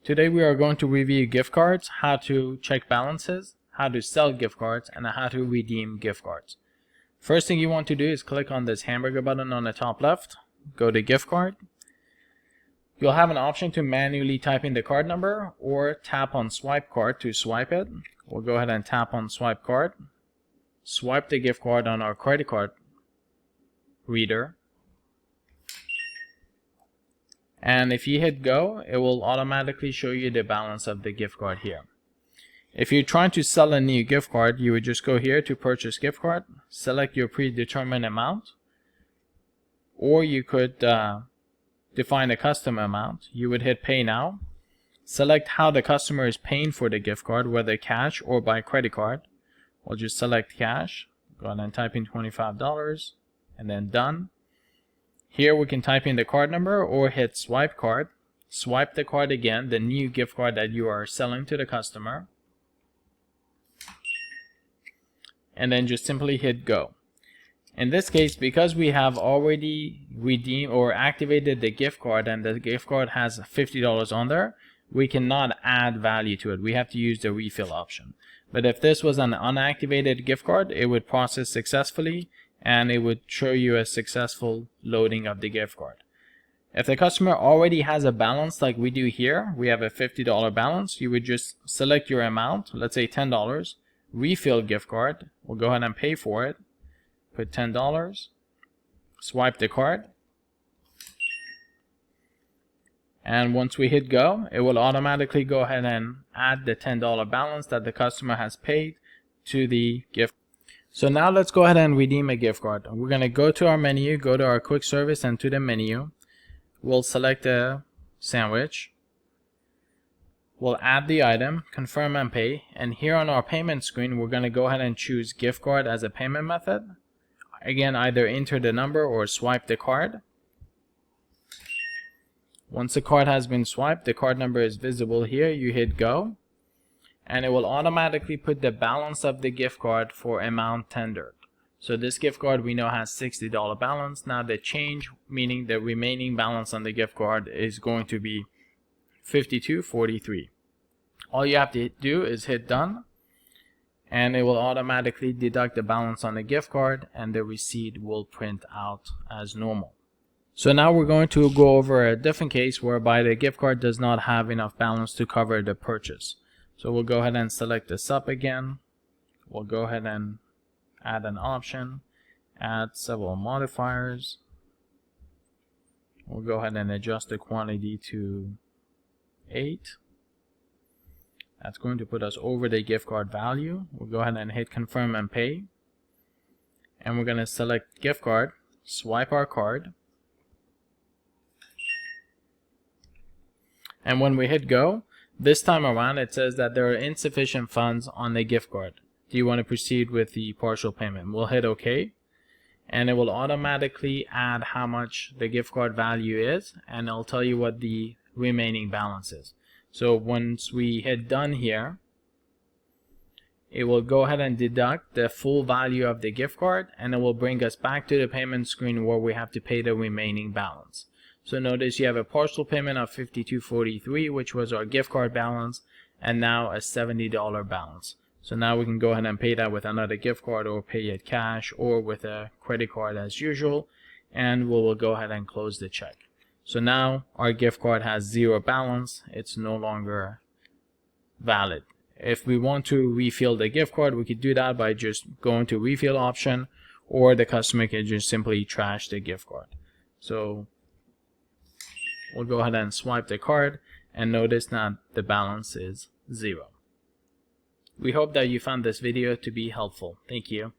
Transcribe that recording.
Today we are going to review gift cards, how to check balances, how to sell gift cards, and how to redeem gift cards. First thing you want to do is click on this hamburger button on the top left, go to gift card. You'll have an option to manually type in the card number or tap on swipe card to swipe it. We'll go ahead and tap on swipe card, swipe the gift card on our credit card reader. And if you hit go, it will automatically show you the balance of the gift card here. If you're trying to sell a new gift card, you would just go here to purchase gift card, select your predetermined amount, or you could define a custom amount. You would hit pay now, select how the customer is paying for the gift card, whether cash or by credit card. We'll just select cash, go ahead and type in $25 and then done. Here we can type in the card number or hit swipe card, swipe the card again, the new gift card that you are selling to the customer, and then just simply hit go. In this case, because we have already redeemed or activated the gift card and the gift card has $50 on there, we cannot add value to it. We have to use the refill option. But if this was an unactivated gift card, it would process successfully and it would show you a successful loading of the gift card. If the customer already has a balance like we do here, we have a $50 balance, you would just select your amount, let's say $10, refill gift card, we'll go ahead and pay for it, put $10, swipe the card, and once we hit go, it will automatically go ahead and add the $10 balance that the customer has paid to the gift. So now let's go ahead and redeem a gift card. We're going to go to our menu, go to our quick service and to the menu. We'll select a sandwich. We'll add the item, confirm and pay, and here on our payment screen we're going to go ahead and choose gift card as a payment method. Again, either enter the number or swipe the card. Once the card has been swiped, the card number is visible here. You hit go and it will automatically put the balance of the gift card for amount tendered. So this gift card we know has $60 balance. Now the change, meaning the remaining balance on the gift card, is going to be $52.43. All you have to do is hit done and it will automatically deduct the balance on the gift card and the receipt will print out as normal. So now we're going to go over a different case whereby the gift card does not have enough balance to cover the purchase. So we'll go ahead and select this up again. We'll go ahead and add an option, add several modifiers. We'll go ahead and adjust the quantity to 8. That's going to put us over the gift card value. We'll go ahead and hit confirm and pay. And we're going to select gift card, swipe our card. And when we hit go, this time around it says that there are insufficient funds on the gift card. Do you want to proceed with the partial payment? We'll hit OK. And it will automatically add how much the gift card value is, and it'll tell you what the remaining balance is. So once we hit done here, it will go ahead and deduct the full value of the gift card, and it will bring us back to the payment screen where we have to pay the remaining balance. So notice you have a partial payment of $52.43, which was our gift card balance, and now a $70 balance. So now we can go ahead and pay that with another gift card or pay it cash or with a credit card as usual, and we will go ahead and close the check. So now our gift card has zero balance. It's no longer valid. If we want to refill the gift card, we could do that by just going to refill option, or the customer can just simply trash the gift card. So we'll go ahead and swipe the card and notice that the balance is 0. We hope that you found this video to be helpful. Thank you.